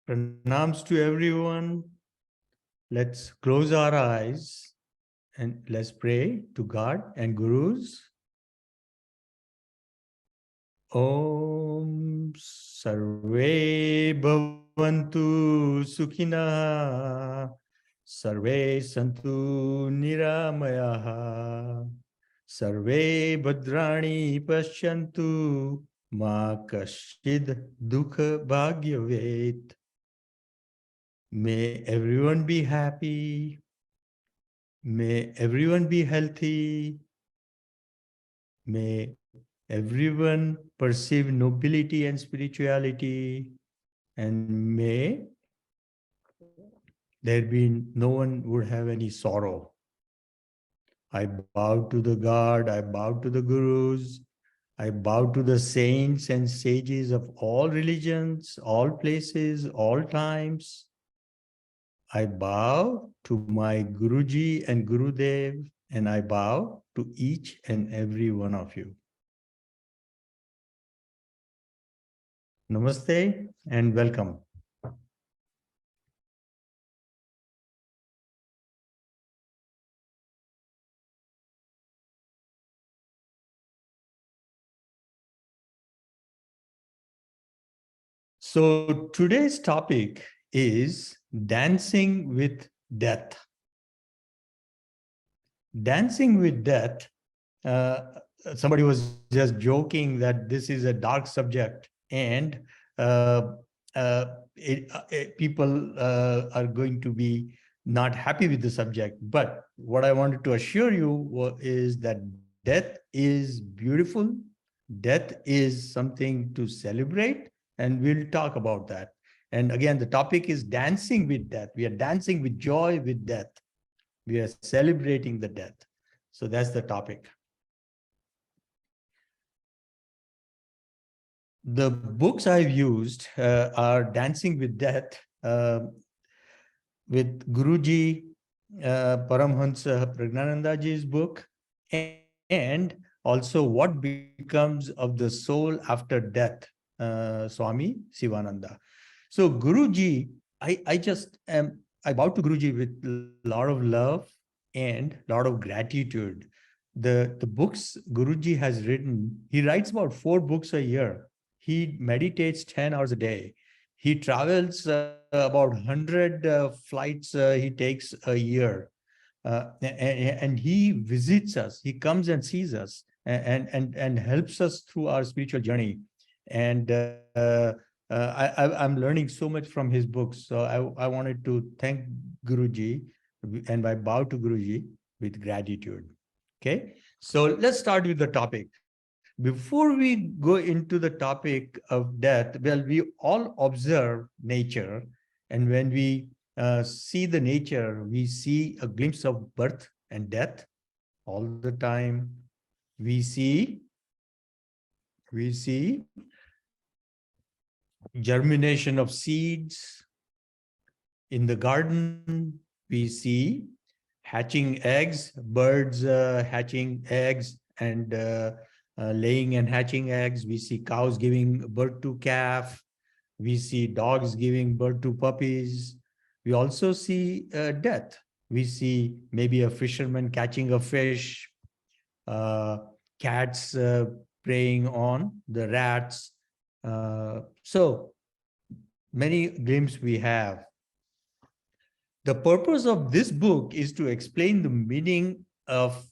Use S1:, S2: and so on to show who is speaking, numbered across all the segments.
S1: Pranams to everyone. Let's close our eyes and let's pray to God and Gurus. Om Sarve Bhavantu Sukhina Sarve Santu Niramayaha Sarve Bhadrani Pashyantu Ma Kashid Dukha Bhagyavet. May everyone be happy. May everyone be healthy. May everyone perceive nobility and spirituality. And may there be no one would have any sorrow. I bow to the God, I bow to the Gurus, I bow to the saints and sages of all religions, all places, all times. I bow to my Guruji and Gurudev, and I bow to each and every one of you. Namaste and welcome. So today's topic is dancing with death. Dancing with death. Somebody was just joking that this is a dark subject, and uh, people are going to be not happy with the subject. But what I wanted to assure you is that death is beautiful. Death is something to celebrate, and we'll talk about that. And again, the topic is dancing with death. We are dancing with joy with death. We are celebrating the death. So that's the topic. The books I've used are Dancing with Death with Guruji Paramhansa Pragnanandaji's book, and also What Becomes of the Soul After Death, Swami Sivananda. So Guruji, I bow to Guruji with a lot of love and a lot of gratitude. The books Guruji has written, he writes about 4 books a year. He meditates 10 hours a day. He travels about 100 flights he takes a year. And he visits us. He comes and sees us and helps us through our spiritual journey. And I'm learning so much from his books. So I wanted to thank Guruji, and I bow to Guruji with gratitude. Okay, so let's start with the topic. Before we go into the topic of death, well, we all observe nature. And when we see the nature, we see a glimpse of birth and death all the time. We see germination of seeds in the garden. We see hatching eggs, birds hatching eggs and laying and hatching eggs. We see cows giving birth to calf. We see dogs giving birth to puppies. We also see death. We see maybe a fisherman catching a fish, uh, cats preying on the rats. So many glimpses we have. The purpose of this book is to explain the meaning of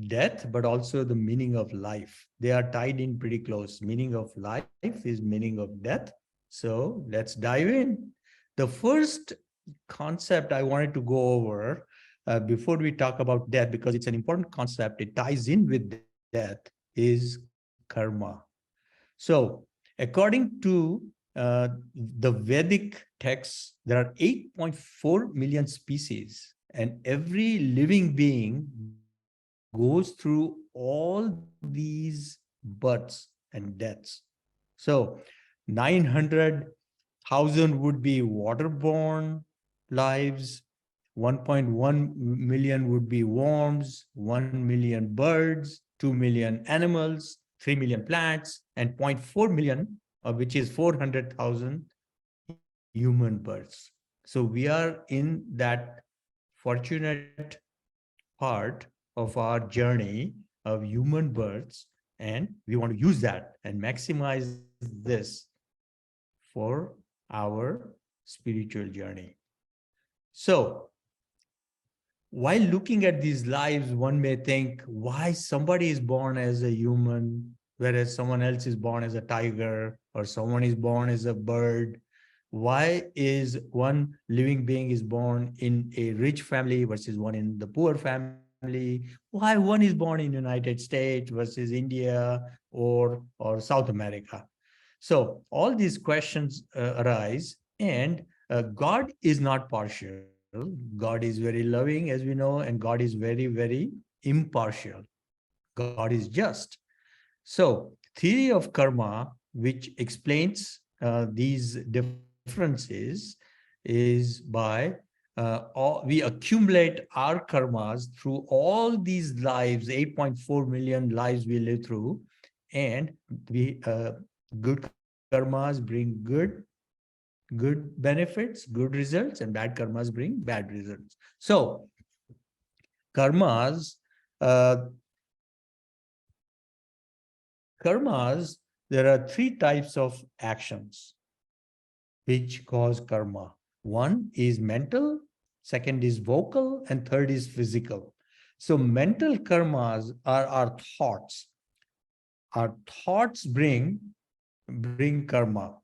S1: death, but also the meaning of life. They are tied in pretty close. Meaning of life is meaning of death. So let's dive in. The first concept I wanted to go over before we talk about death, because it's an important concept, it ties in with death, is karma. So according to the Vedic texts, there are 8.4 million species, and every living being goes through all these births and deaths. So 900,000 would be waterborne lives, 1.1 million would be worms, 1 million birds, 2 million animals, 3 million plants, and 0.4 million, which is 400,000, human births. So we are in that fortunate part of our journey of human births, and we want to use that and maximize this for our spiritual journey. So while looking at these lives, one may think, why somebody is born as a human, whereas someone else is born as a tiger, or someone is born as a bird? Why is one living being is born in a rich family versus one in the poor family? Why one is born in United States versus India or South America? So all these questions arise, and God is not partial. God is very loving, as we know, and God is very, very impartial. God is just. So theory of karma, which explains these differences, is by we accumulate our karmas through all these lives, 8.4 million lives we live through, and we good karmas bring good benefits, good results, and bad karmas bring bad results. So karmas, uh, karmas, there are three types of actions which cause karma. One is mental, second is vocal, and third is physical. So mental karmas are our thoughts. Our thoughts bring karma.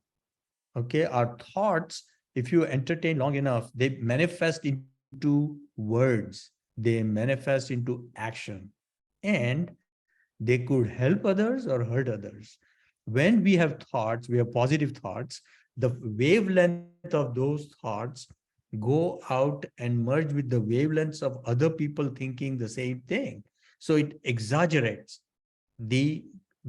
S1: Okay, our thoughts, if you entertain long enough, they manifest into words, they manifest into action, and they could help others or hurt others. When we have thoughts, we have positive thoughts, the wavelength of those thoughts go out and merge with the wavelengths of other people thinking the same thing. So it exaggerates the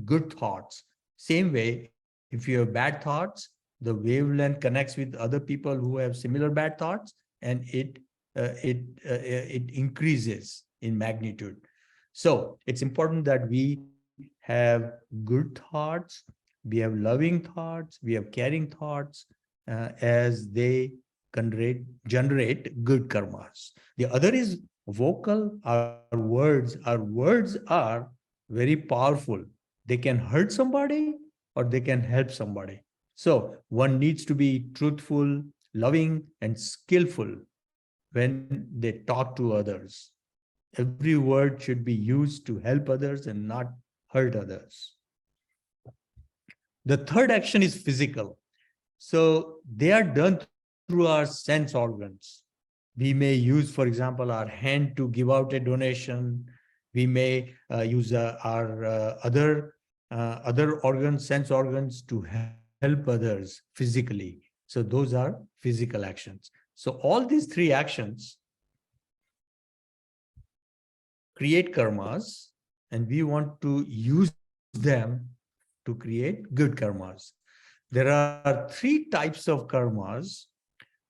S1: good thoughts. Same way, if you have bad thoughts, the wavelength connects with other people who have similar bad thoughts, and it increases in magnitude. So it's important that we have good thoughts, we have loving thoughts, we have caring thoughts, as they generate good karmas. The other is vocal, our words. Our words are very powerful. They can hurt somebody or they can help somebody. So one needs to be truthful, loving, and skillful when they talk to others. Every word should be used to help others and not hurt others. The third action is physical. So they are done through our sense organs. We may use, for example, our hand to give out a donation. We may use our other organs, sense organs, to help others physically. So those are physical actions. So all these three actions create karmas, and we want to use them to create good karmas. There are three types of karmas.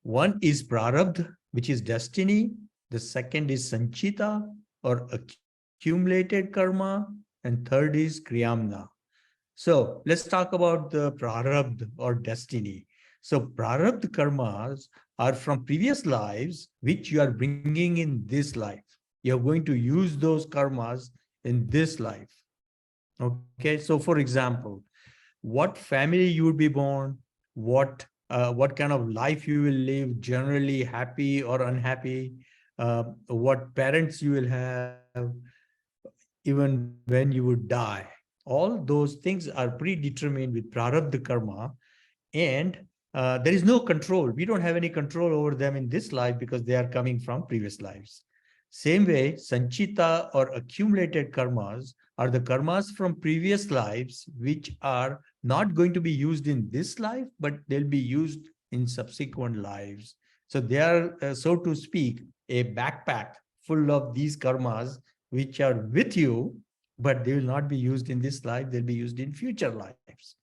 S1: One is prarabdha, which is destiny. The second is sanchita, or accumulated karma. And third is kriyamna. So let's talk about the prarabdha, or destiny. So prarabdha karmas are from previous lives, which you are bringing in this life. You're going to use those karmas in this life. Okay, so for example, what family you would be born, what kind of life you will live, generally happy or unhappy, what parents you will have, even when you would die. All those things are predetermined with prarabdha karma, and there is no control. We don't have any control over them in this life because they are coming from previous lives. Same way, sanchita or accumulated karmas are the karmas from previous lives, which are not going to be used in this life, but they'll be used in subsequent lives. So they are, so to speak, a backpack full of these karmas, which are with you, but they will not be used in this life, they'll be used in future lives.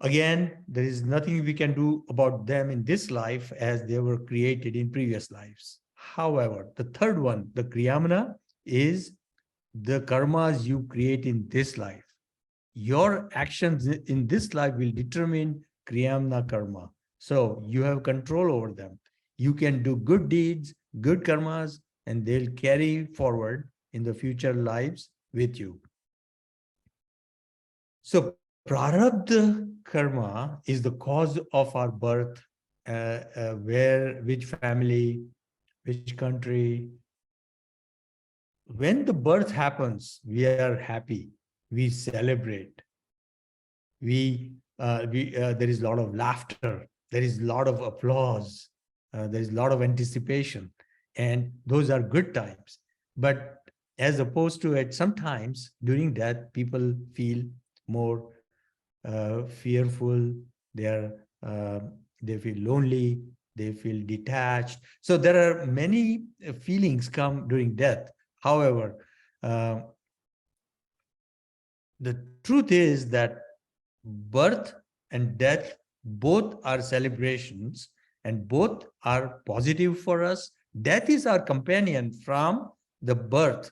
S1: Again, there is nothing we can do about them in this life, as they were created in previous lives. However, the third one, the kriyamana, is the karmas you create in this life. Your actions in this life will determine kriyamana karma. So you have control over them. You can do good deeds, good karmas, and they'll carry forward in the future lives with you. So prarabdha karma is the cause of our birth, which family, which country. When the birth happens, we are happy, we celebrate, there is a lot of laughter, there is a lot of applause, there is a lot of anticipation, and those are good times. But as opposed to it, sometimes during death, people feel more fearful, they are uh, they feel lonely, they feel detached. So there are many feelings come during death. However, uh, the truth is that birth and death both are celebrations and both are positive for us. Death is our companion from the birth.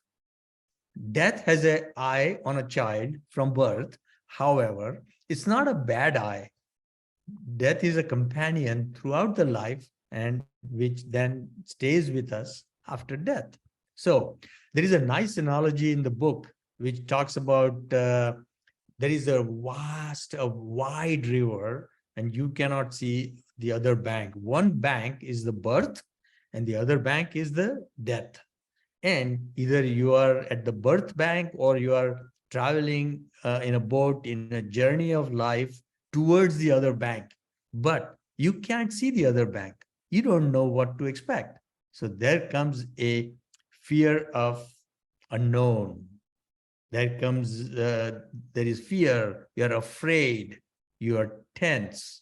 S1: Death has an eye on a child from birth. However, it's not a bad eye. Death is a companion throughout the life and which then stays with us after death. So there is a nice analogy in the book which talks about there is a wide river, and you cannot see the other bank. One bank is the birth, and the other bank is the death. And either you are at the birth bank or you are traveling in a boat in a journey of life towards the other bank. But you can't see the other bank. You don't know what to expect. So there comes a fear of unknown. There comes, there is fear, you're afraid, you are tense.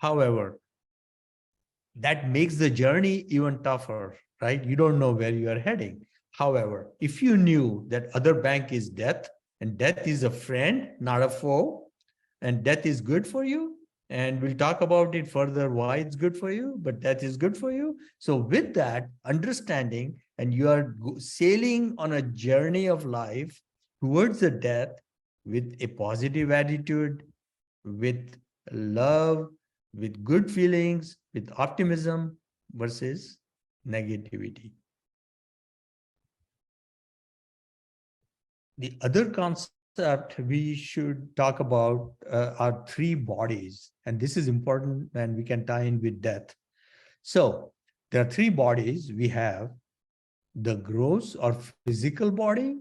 S1: However, that makes the journey even tougher, right? You don't know where you are heading. However, if you knew that other bank is death, and death is a friend, not a foe, and death is good for you, and we'll talk about it further why it's good for you, but death is good for you. So with that understanding, and you are sailing on a journey of life towards the death with a positive attitude, with love, with good feelings, with optimism versus negativity. The other concept we should talk about are three bodies, and this is important and we can tie in with death. So there are three bodies. We have the gross or physical body,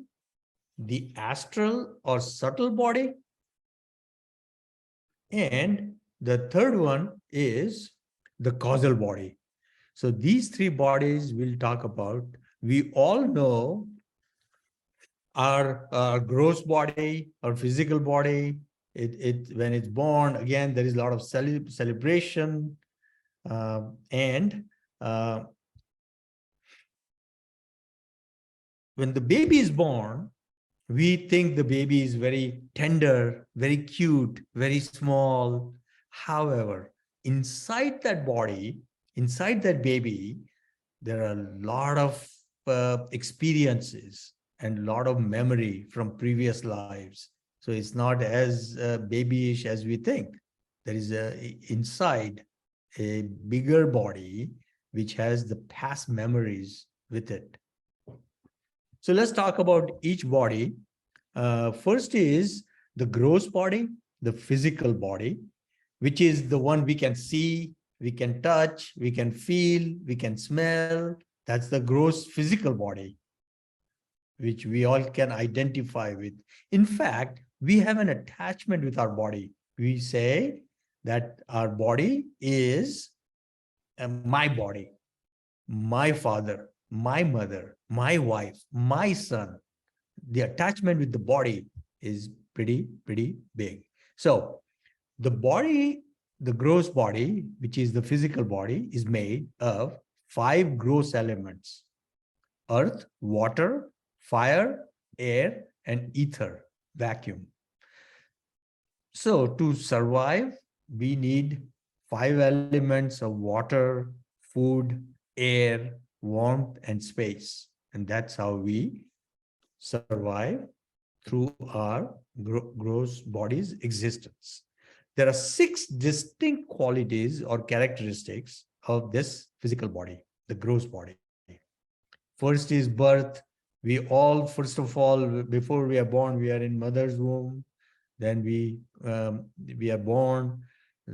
S1: the astral or subtle body, and the third one is the causal body. So these three bodies we'll talk about. We all know our gross body, our physical body. It when it's born, again, there is a lot of celebration, and uh, when the baby is born, we think the baby is very tender, very cute, very small. However, inside that body, inside that baby, there are a lot of experiences and a lot of memory from previous lives. So it's not as babyish as we think. There is inside a bigger body which has the past memories with it. So let's talk about each body. First is the gross body, the physical body, which is the one we can see, we can touch, we can feel, we can smell. That's the gross physical body, which we all can identify with. In fact, we have an attachment with our body. We say that our body is my body, my father, my mother, my wife, my son. The attachment with the body is pretty big. So the body, the gross body, which is the physical body, is made of 5 gross elements: earth, water, fire, air, and ether, vacuum. So to survive, we need 5 elements of water, food, air, warmth, and space. And that's how we survive through our gross body's existence. there are 6 distinct qualities or characteristics of this physical body, the gross body. First is birth. We all, first of all, before we are born, we are in mother's womb. Then we are born.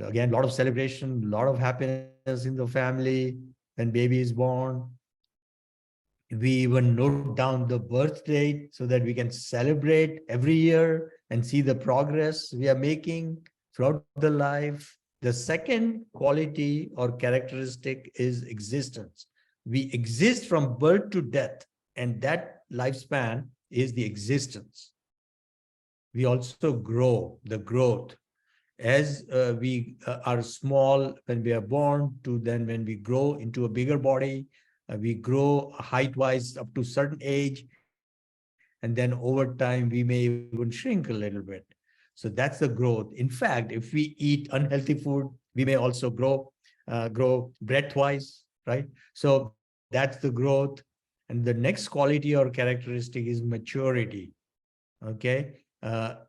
S1: Again, a lot of celebration, a lot of happiness in the family. When baby is born, we even note down the birth date so that we can celebrate every year and see the progress we are making throughout the life. The second quality or characteristic is existence. We exist from birth to death, and that lifespan is the existence. We also grow, the growth. As we are small when we are born to then when we grow into a bigger body, we grow height-wise up to certain age, and then over time we may even shrink a little bit. So that's the growth. In fact, if we eat unhealthy food, we may also grow breadth-wise, right? So that's the growth. And the next quality or characteristic is maturity. Okay,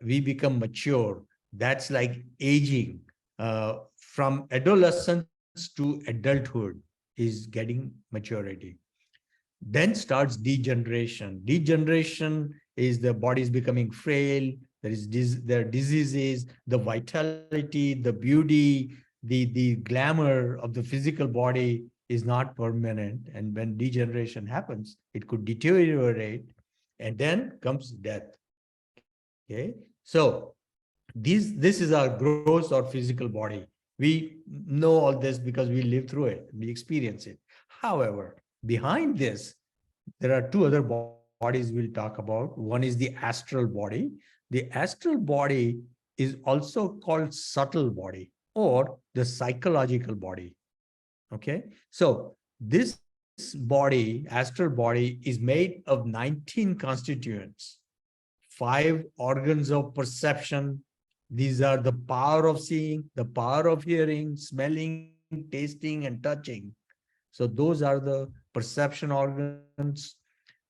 S1: we become mature. That's like aging. From adolescence to adulthood is getting maturity. Then starts degeneration. Degeneration is the body is becoming frail. There are diseases, the vitality, the beauty, the glamour of the physical body is not permanent. And when degeneration happens, it could deteriorate, and then comes death. Okay, so this is our gross or physical body. We know all this because we live through it, we experience it. However, behind this, there are 2 other bodies we'll talk about. One is the astral body. The astral body is also called subtle body or the psychological body. Okay, so this body, astral body, is made of 19 constituents, 5 organs of perception. These are the power of seeing, the power of hearing, smelling, tasting, and touching. So those are the perception organs.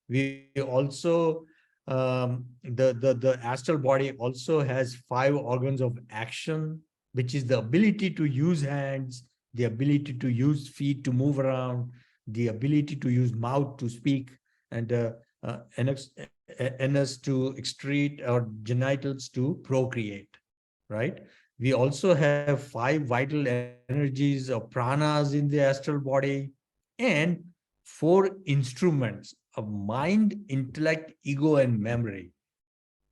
S1: We also, the astral body also has 5 organs of action, which is the ability to use hands, the ability to use feet to move around, the ability to use mouth to speak, and anus to excrete, or genitals to procreate, right? We also have 5 vital energies or pranas in the astral body, and 4 instruments of mind, intellect, ego, and memory.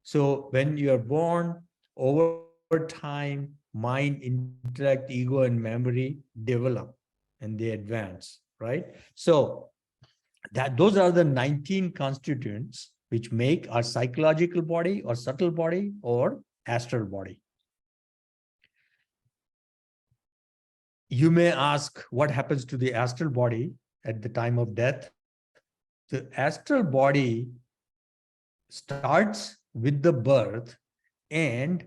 S1: So when you are born, over time, mind, intellect, ego, and memory develop and they advance, right? So that those are the 19 constituents which make our psychological body or subtle body or astral body. You may ask, what happens to the astral body at the time of death? The astral body starts with the birth, and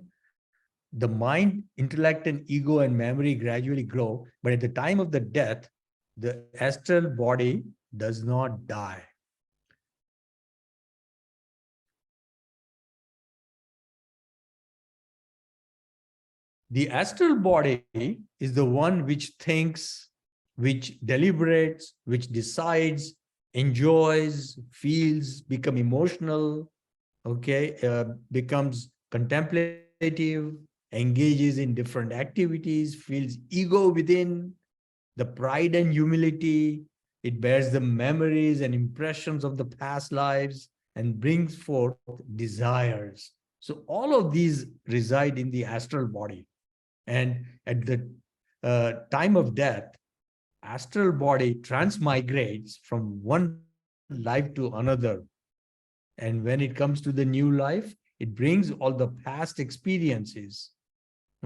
S1: the mind, intellect, and ego and memory gradually grow. But at the time of the death, the astral body does not die. The astral body is the one which thinks, which deliberates, which decides, enjoys, feels, become emotional, okay, becomes contemplative, engages in different activities, feels ego within, the pride and humility. It bears the memories and impressions of the past lives and brings forth desires. So all of these reside in the astral body. And at the time of death, astral body transmigrates from one life to another. And when it comes to the new life, it brings all the past experiences.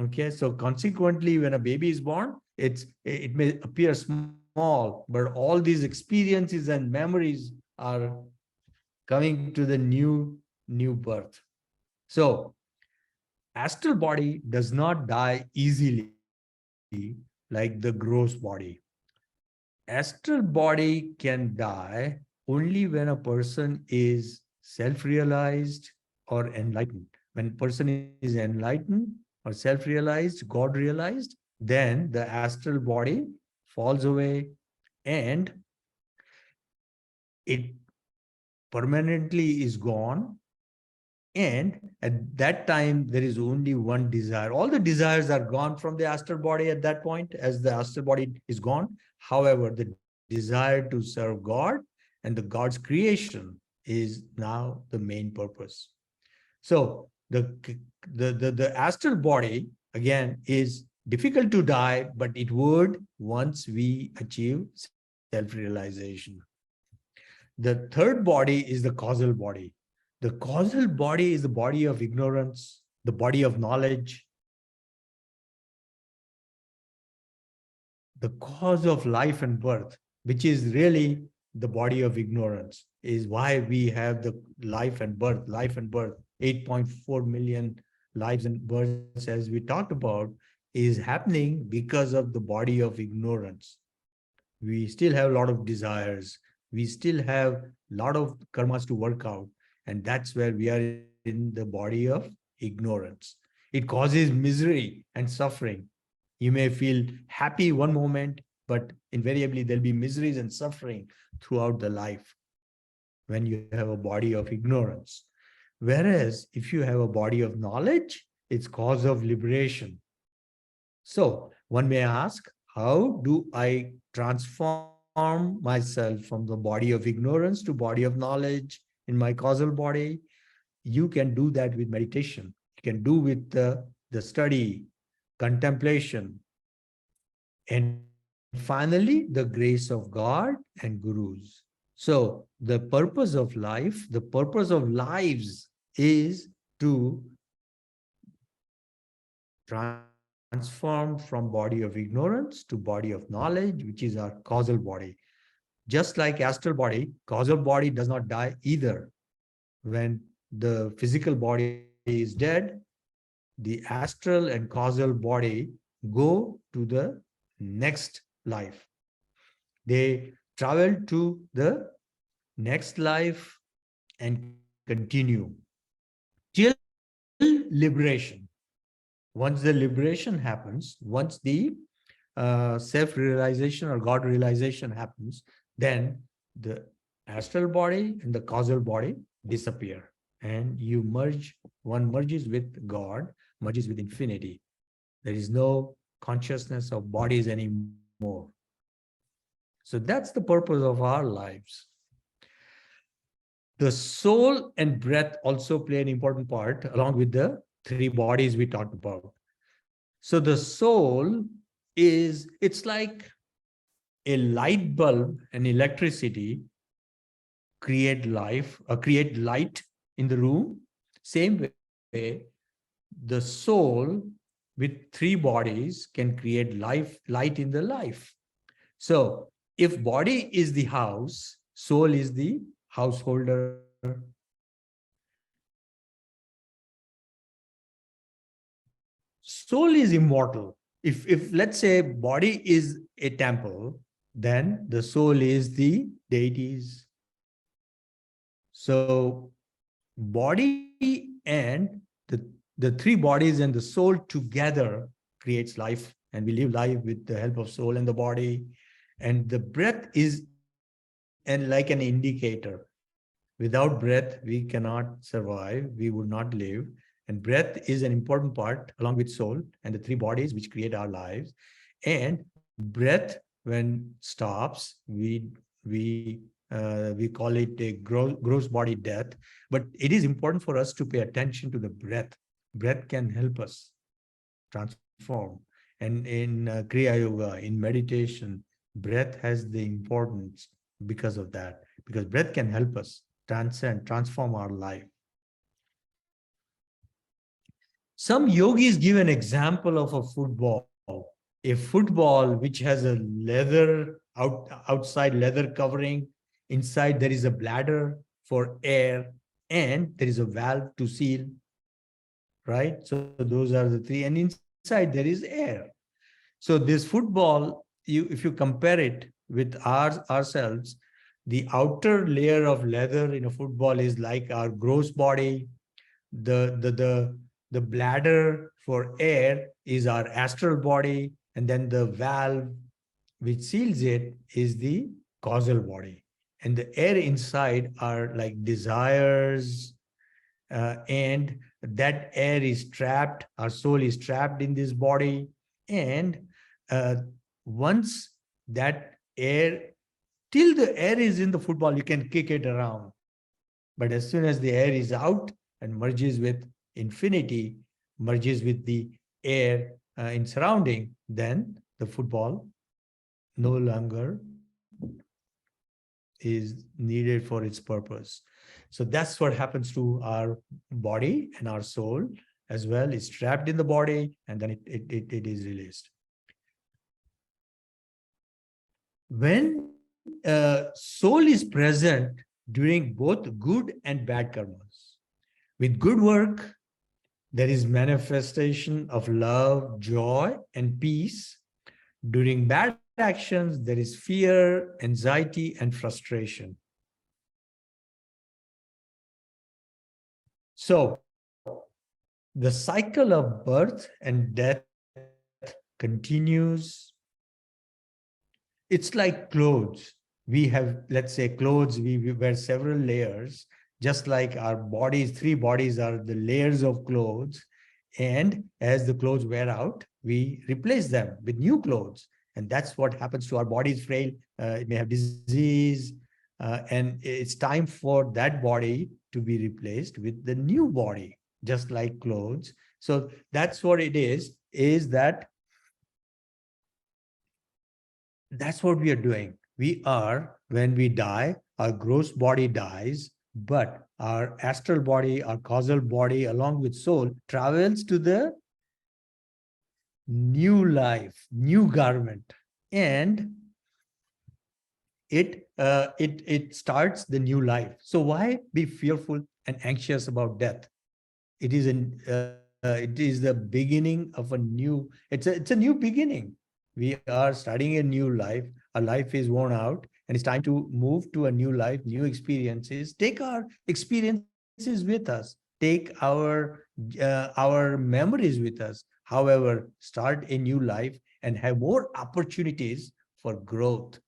S1: Okay, so consequently, when a baby is born, it may appear small, but all these experiences and memories are coming to the new birth. So astral body does not die easily like the gross body. Astral body can die only when a person is self-realized or enlightened. When a person is enlightened, or self-realized, God-realized, then the astral body falls away and it permanently is gone. And at that time, there is only one desire. All the desires are gone from the astral body at that point, as the astral body is gone. However, the desire to serve God and the God's creation is now the main purpose. So the astral body, again, is difficult to die, but it would once we achieve self-realization. The third body is the causal body. The causal body is the body of ignorance, the body of knowledge, the cause of life and birth, which is really the body of ignorance, is why we have the life and birth, 8.4 million lives and births, as we talked about, is happening because of the body of ignorance. We still have a lot of desires. We still have a lot of karmas to work out. And that's where we are in the body of ignorance. It causes misery and suffering. You may feel happy one moment, but invariably there'll be miseries and suffering throughout the life when you have a body of ignorance. Whereas if you have a body of knowledge, it's cause of liberation. So one may ask, how do I transform myself from the body of ignorance to body of knowledge in my causal body? You can do that with meditation. You can do with the study, contemplation, and finally, the grace of God and gurus. So the purpose of life, the purpose of lives is to transform from body of ignorance to body of knowledge, which is our causal body. Just like astral body, causal body does not die either. When the physical body is dead, the astral and causal body go to the next life. They travel to the next life and continue till liberation. Once the liberation happens, once the self-realization or God realization happens, then the astral body and the causal body disappear. And you merge, one merges with God, merges with infinity. There is no consciousness of bodies anymore. So that's the purpose of our lives. The soul and breath also play an important part along with the three bodies we talked about. So the soul it's like a light bulb and electricity create light in the room. Same way, the soul with three bodies can create light in the life. So if body is the house, soul is the householder. Soul is immortal. If let's say body is a temple, then the soul is the deities. So body and the three bodies and the soul together creates life, and we live life with the help of soul and the body. And the breath is like an indicator. Without breath, we cannot survive, we would not live. And breath is an important part along with soul and the three bodies which create our lives. And breath, when stops, we call it a gross body death. But it is important for us to pay attention to the breath. Breath can help us transform. And in Kriya Yoga, in meditation, breath has the importance because of that. Because breath can help us transform our life. Some yogis give an example of a football. A football which has a outside leather covering. Inside there is a bladder for air, and there is a valve to seal. Right? So those are the three. And inside there is air. So this football, if you compare it with ourselves, the outer layer of leather in a football is like our gross body. The the bladder for air is our astral body, and then the valve which seals it is the causal body. And the air inside are like desires, and that air is trapped, our soul is trapped in this body. And uh, once that air, till the air is in the football, you can kick it around. But as soon as the air is out and merges with infinity, merges with the air in surrounding, then the football no longer is needed for its purpose. So that's what happens to our body, and our soul as well is trapped in the body, and then it is released. When soul is present during both good and bad karmas, with good work, there is manifestation of love, joy, and peace. During bad actions, there is fear, anxiety, and frustration. So, the cycle of birth and death continues. It's like clothes. We have, let's say, clothes, we wear several layers, just like our bodies, 3 bodies are the layers of clothes. And as the clothes wear out, we replace them with new clothes. And that's what happens to our bodies. Frail, it may have disease, and it's time for that body to be replaced with the new body, just like clothes. So that's what it is that that's what we are doing. We are, when we die, our gross body dies, but our astral body, our causal body, along with soul, travels to the new life, new garment, and it starts the new life. So why be fearful and anxious about death? It is the beginning of a new. It's a new beginning. We are starting a new life. Our life is worn out, and it's time to move to a new life, new experiences. Take our experiences with us. Take our memories with us. However, start a new life and have more opportunities for growth,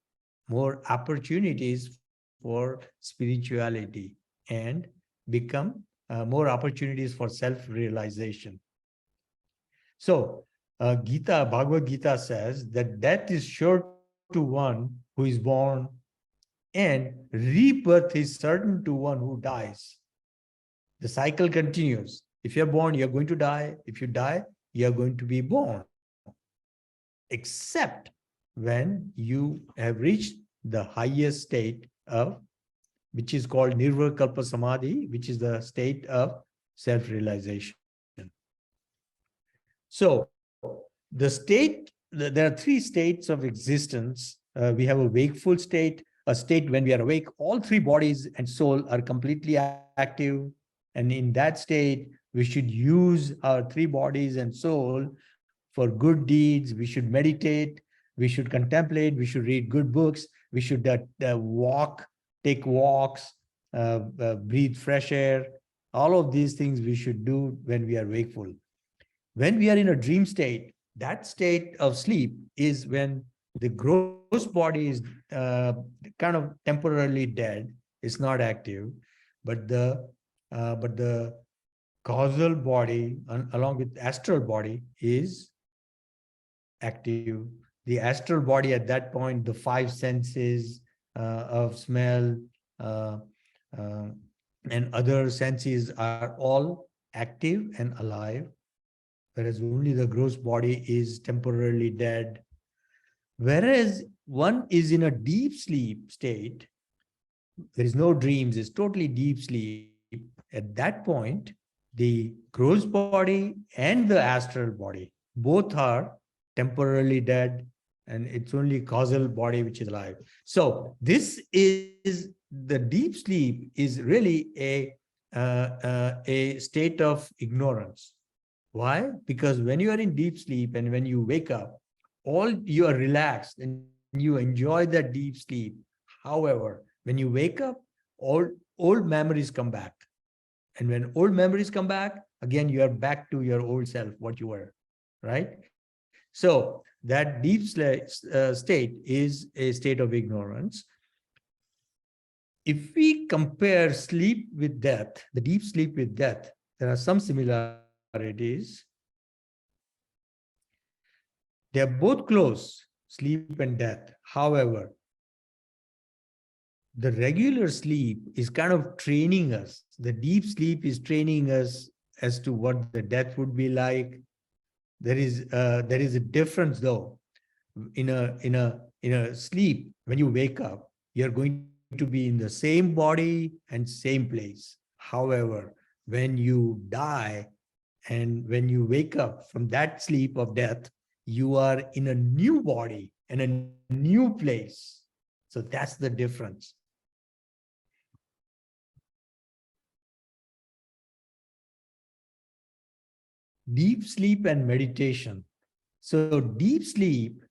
S1: more opportunities for spirituality, and become more opportunities for self-realization. So, Bhagavad Gita says that death is sure to one who is born, and rebirth is certain to one who dies. The cycle continues. If you're born, you're going to die. If you die, you're going to be born. Except when you have reached the highest state of, which is called Nirvikalpa Samadhi, which is the state of self-realization. So there are 3 states of existence. We have a wakeful state, a state when we are awake, all 3 bodies and soul are completely active. And in that state, we should use our 3 bodies and soul for good deeds. We should meditate, we should contemplate, we should read good books, we should take walks, breathe fresh air. All of these things we should do when we are wakeful. When we are in a dream state, that state of sleep is when the gross body is kind of temporarily dead, it's not active, but the causal body, along with astral body, is active. The astral body at that point, the 5 senses of smell and other senses are all active and alive, whereas only the gross body is temporarily dead. Whereas one is in a deep sleep state, there is no dreams, it's totally deep sleep. At that point, the gross body and the astral body, both are temporarily dead, and it's only causal body which is alive. So this is, the deep sleep is really a state of ignorance. Why? Because when you are in deep sleep and when you wake up, all you are relaxed and you enjoy that deep sleep. However, when you wake up, old memories come back. And when old memories come back, again, you are back to your old self, what you were, right? So that deep state is a state of ignorance. If we compare sleep with death, the deep sleep with death, there are some similarities. They are both close, sleep and death. However, the regular sleep is kind of training us. The deep sleep is training us as to what the death would be like. There is a difference though. In a sleep, when you wake up, you're going to be in the same body and same place. However, when you die and when you wake up from that sleep of death, you are in a new body and a new place. So that's the difference. Deep sleep and meditation. So deep sleep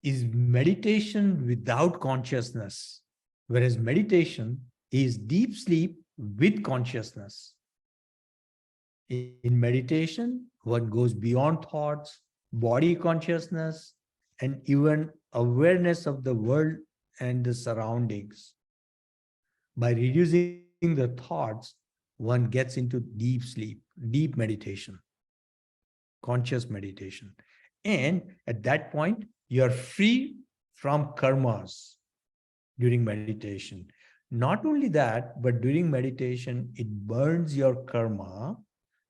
S1: is meditation without consciousness, whereas meditation is deep sleep with consciousness. In meditation, one goes beyond thoughts, body consciousness, and even awareness of the world and the surroundings. By reducing the thoughts, one gets into deep sleep, deep meditation, conscious meditation. And at that point, you are free from karmas during meditation. Not only that, but during meditation, it burns your karma,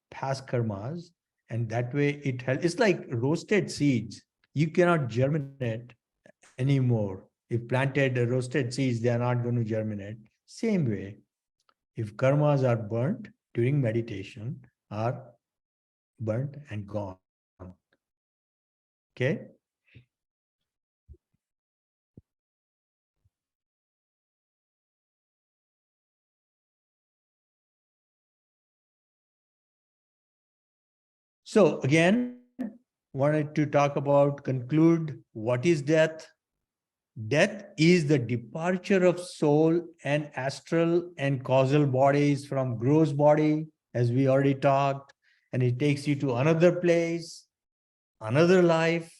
S1: past karmas, and that way it helps. It's like roasted seeds. You cannot germinate anymore. If planted roasted seeds, they are not going to germinate. Same way, if karmas are burnt during meditation, are burnt and gone. Okay? So again, wanted to talk about, conclude what is death. Death is the departure of soul and astral and causal bodies from gross body, as we already talked, and it takes you to another place, another life.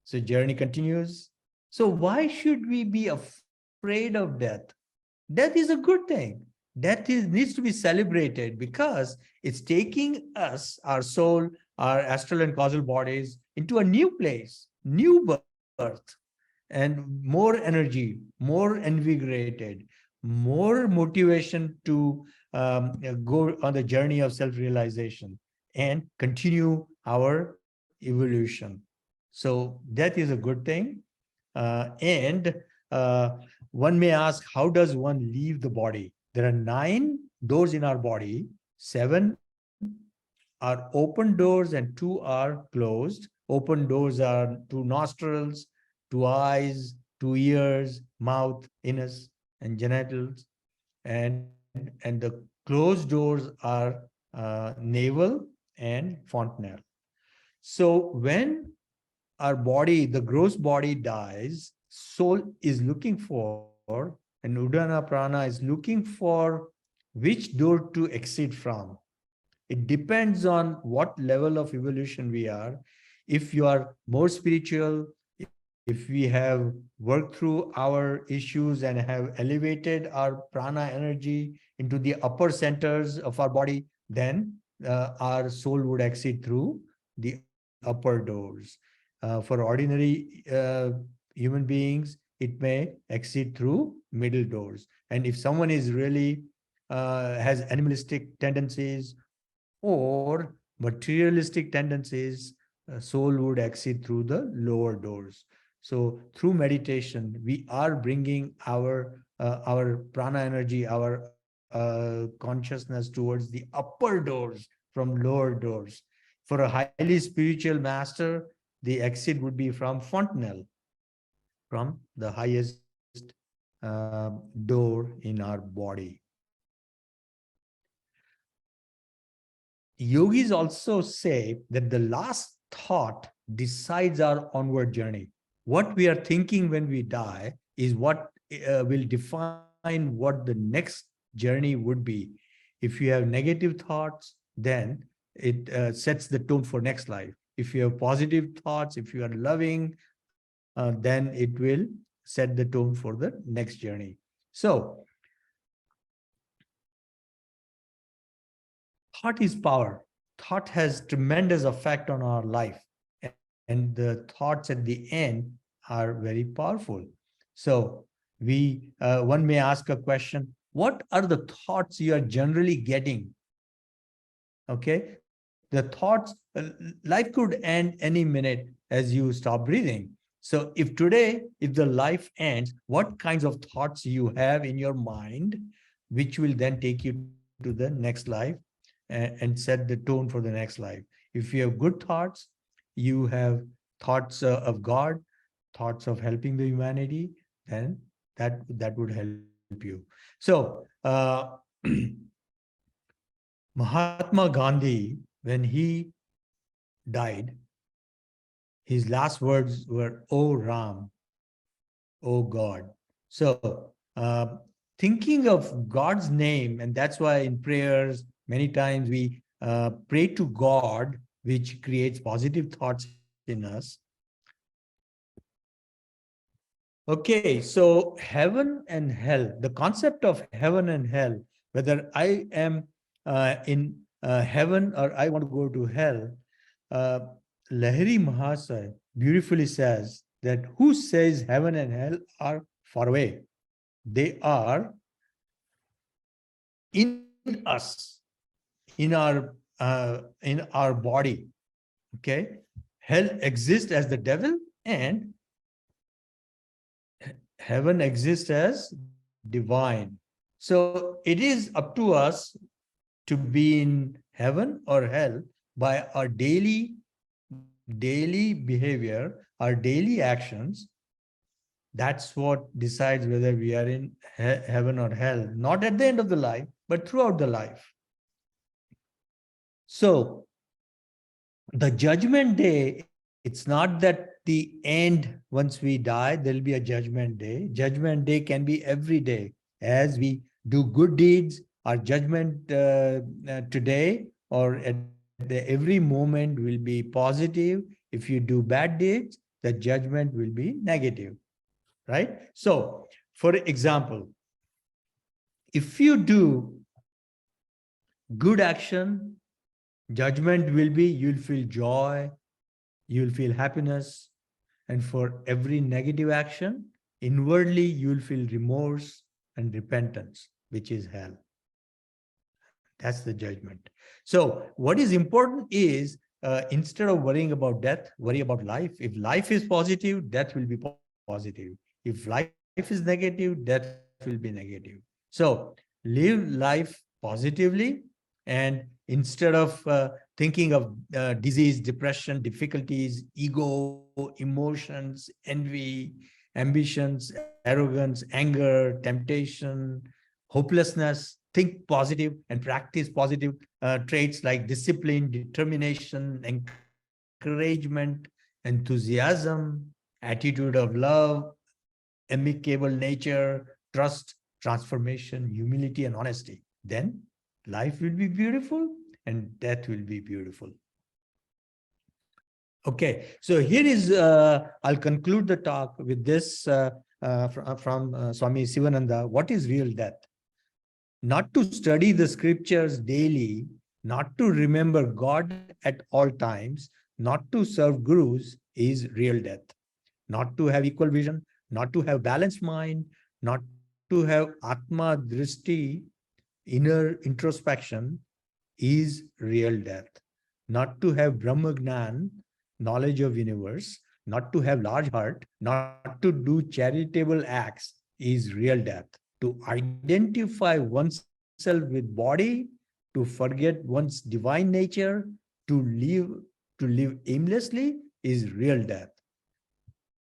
S1: So journey continues. So why should we be afraid of death? Death is a good thing. Needs to be celebrated because it's taking us, our soul, our astral and causal bodies, into a new place, new birth, and more energy, more invigorated, more motivation to go on the journey of self-realization and continue our evolution. So death is a good thing. And one may ask, how does one leave the body? There are 9 doors in our body, 7 are open doors and 2 are closed. Open doors are to nostrils, to eyes, to ears, mouth, anus, and genitals. And the closed doors are navel and fontanelle. So when our body, the gross body dies, soul is looking for, and Udana Prana is looking for which door to exit from. It depends on what level of evolution we are. If you are more spiritual, if we have worked through our issues and have elevated our prana energy into the upper centers of our body, then our soul would exit through the upper doors. For ordinary human beings, it may exit through middle doors. And if someone is really has animalistic tendencies or materialistic tendencies, soul would exit through the lower doors. So through meditation, we are bringing our prana energy, our consciousness towards the upper doors from lower doors. For a highly spiritual master, the exit would be from fontanelle, from the highest door in our body. Yogis also say that the last thought decides our onward journey. What we are thinking when we die is what will define what the next journey would be. If you have negative thoughts, then it sets the tone for next life. If you have positive thoughts, if you are loving, then it will set the tone for the next journey. So, thought is power. Thought has tremendous effect on our life, and the thoughts at the end are very powerful. So, one may ask a question: what are the thoughts you are generally getting? Okay, the thoughts, life could end any minute as you stop breathing. So if today, if the life ends, what kinds of thoughts you have in your mind, which will then take you to the next life and set the tone for the next life. If you have good thoughts, you have thoughts of God, thoughts of helping the humanity, then that would help you. So Mahatma Gandhi, when he died, his last words were, "Oh Ram, oh God." So, thinking of God's name, and that's why in prayers, many times we pray to God, which creates positive thoughts in us. Okay, so heaven and hell, the concept of heaven and hell, whether I am in heaven or I want to go to hell, uh, Lahiri Mahasaya beautifully says that who says heaven and hell are far away? They are in us, in our body. Okay, hell exists as the devil, and heaven exists as divine. So it is up to us to be in heaven or hell by our daily behavior, our daily actions. That's what decides whether we are in heaven or hell, not at the end of the life, but throughout the life. So the judgment day, it's not that the end, once we die, there'll be a judgment day. Judgment day can be every day. As we do good deeds, our judgment today or every moment will be positive. If you do bad deeds, the judgment will be negative, right? So, for example, if you do good action, judgment will be you'll feel joy, you'll feel happiness. And for every negative action, inwardly you'll feel remorse and repentance, which is hell. That's the judgment. So what is important is instead of worrying about death, worry about life. If life is positive, death will be positive. If life is negative, death will be negative. So live life positively, and instead of thinking of disease, depression, difficulties, ego, emotions, envy, ambitions, arrogance, anger, temptation, hopelessness, think positive and practice positive traits like discipline, determination, encouragement, enthusiasm, attitude of love, amicable nature, trust, transformation, humility, and honesty. Then life will be beautiful and death will be beautiful. Okay, so here is, I'll conclude the talk with this from Swami Sivananda. What is real death? Not to study the scriptures daily, not to remember God at all times, not to serve gurus is real death. Not to have equal vision, not to have balanced mind, not to have Atma Drishti, inner introspection, is real death. Not to have Brahma Gnan, knowledge of universe, not to have large heart, not to do charitable acts is real death. To identify oneself with body, to forget one's divine nature, to live to live aimlessly is real death.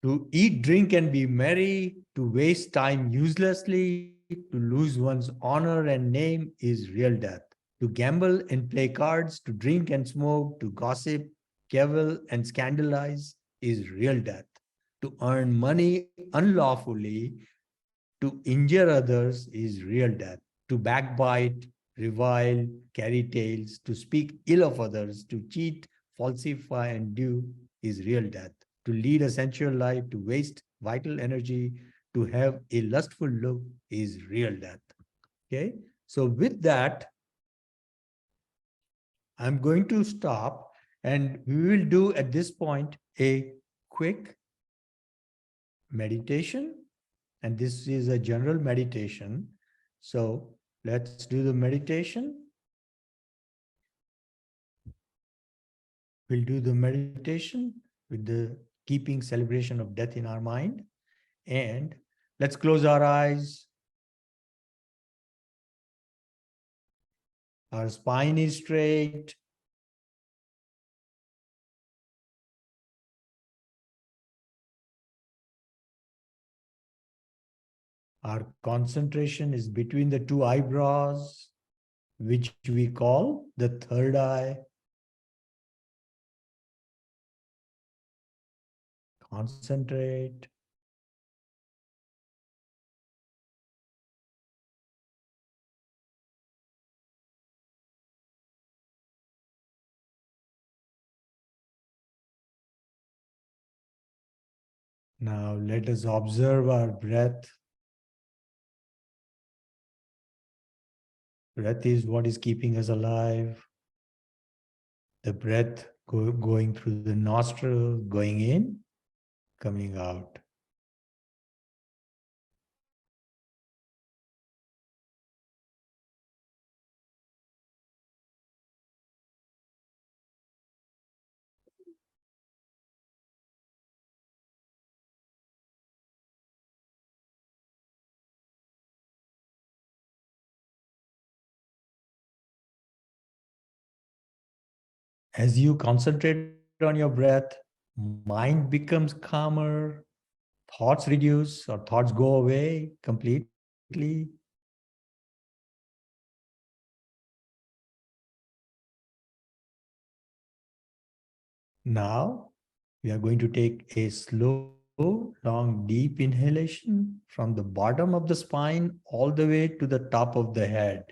S1: To eat, drink, and be merry, to waste time uselessly, to lose one's honor and name is real death. To gamble and play cards, to drink and smoke, to gossip, cavil, and scandalize is real death. To earn money unlawfully, to injure others is real death. To backbite, revile, carry tales, to speak ill of others, to cheat, falsify, and do is real death. To lead a sensual life, to waste vital energy, to have a lustful look is real death. Okay. So, with that, I'm going to stop and we will do at this point a quick meditation. And this is a general meditation. So, let's do the meditation. We'll do the meditation with the keeping celebration of death in our mind. And let's close our eyes. Our spine is straight. Our concentration is between the two eyebrows, which we call the third eye. Concentrate. Now let us observe our breath. Breath is what is keeping us alive. The breath going through the nostril, going in, coming out. As you concentrate on your breath, mind becomes calmer, thoughts reduce or thoughts go away completely. Now, we are going to take a slow, long, deep inhalation from the bottom of the spine all the way to the top of the head.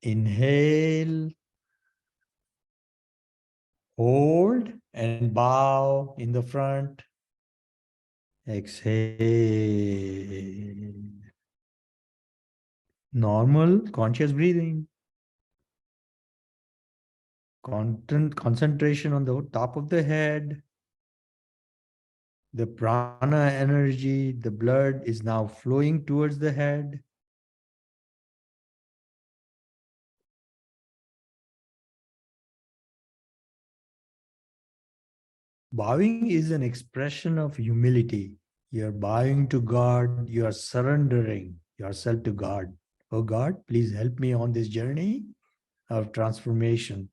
S1: Inhale, hold, and bow in the front. Exhale. Normal, conscious breathing. Concentration on the top of the head. The prana energy, the blood is now flowing towards the head. Bowing is an expression of humility. You're bowing to God, you are surrendering yourself to God. Oh God, please help me on this journey of transformation.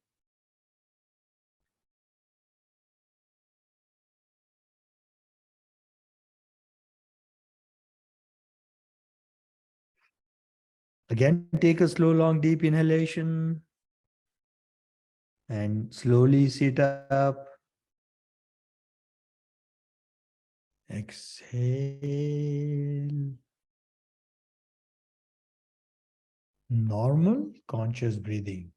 S1: Again, take a slow, long, deep inhalation and slowly sit up. Exhale. Normal, conscious breathing.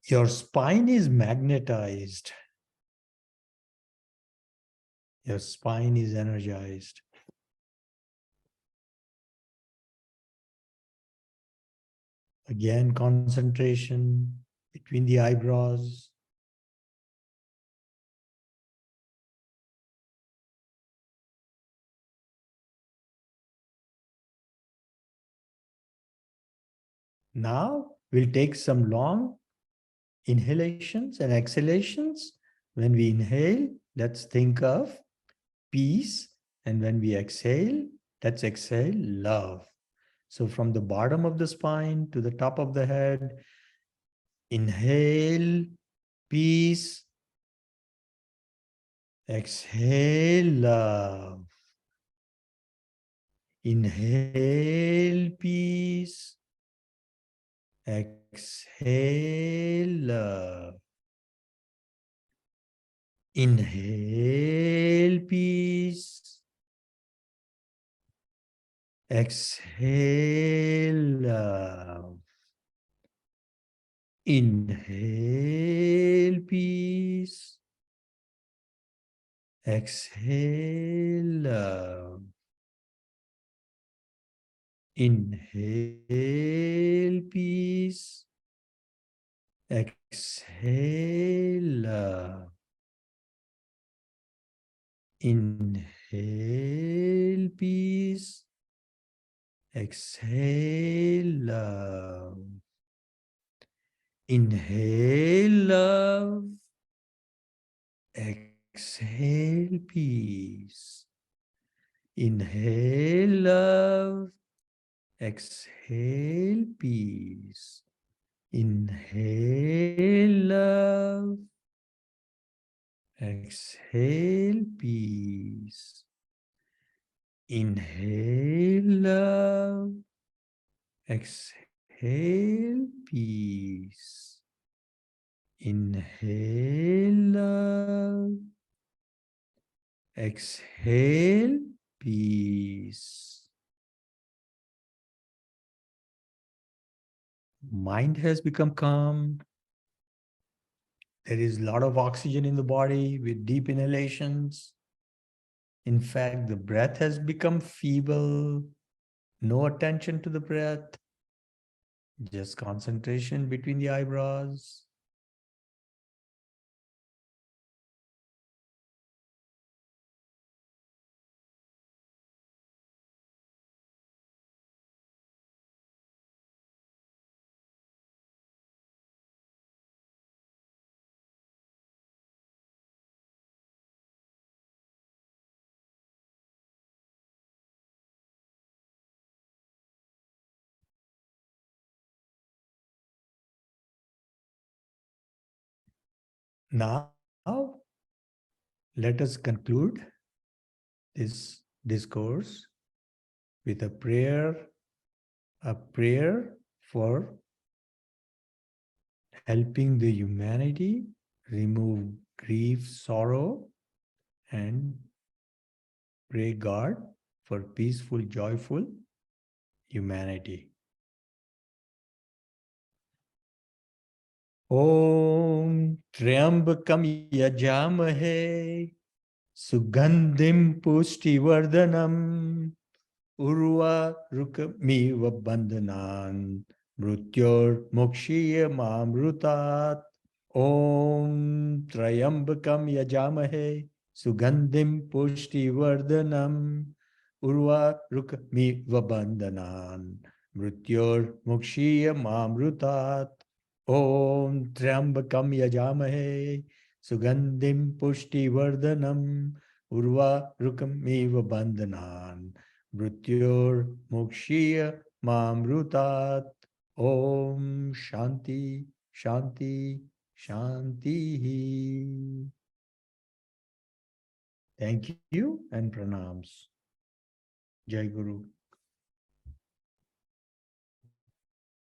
S1: Your spine is magnetized. Your spine is energized. Again, concentration between the eyebrows. Now we'll take some long inhalations and exhalations. When we inhale, let's think of peace. And when we exhale, let's exhale love. So from the bottom of the spine to the top of the head, inhale peace, exhale love. Inhale peace, exhale love. Inhale peace, Exhale love. Inhale peace. Exhale love. Inhale peace. Exhale love. Inhale peace. Exhale love. Inhale love. Exhale peace. Inhale love. Exhale peace. Inhale love. Exhale peace. Inhale love. Exhale peace. Inhale love. Exhale peace. Mind has become calm. There is a lot of oxygen in the body with deep inhalations. In fact, the breath has become feeble. No attention to the breath. Just concentration between the eyebrows. Now, let us conclude this discourse with a prayer for helping the humanity remove grief, sorrow, and pray God for peaceful, joyful humanity. Om Triambakam Yajamahe Sugandhim Pushtivardhanam Urva Rukamiva Bandhanan Mrutyor Mokshiya Mamrutat Om Trayambakam Yajamahe Sugandhim Pushtivardhanam Urva Rukamiva Bandhanan Mrutyor Mokshiya Mamrutat Om Triambakam Yajamahe Sugandhim Pushtivardhanam Urva Rukamiva Bandhanan Mrityor Mokshiya Mamrutat. Om Shanti, Shanti, Shanti. Thank you and pranams. Jai Guru.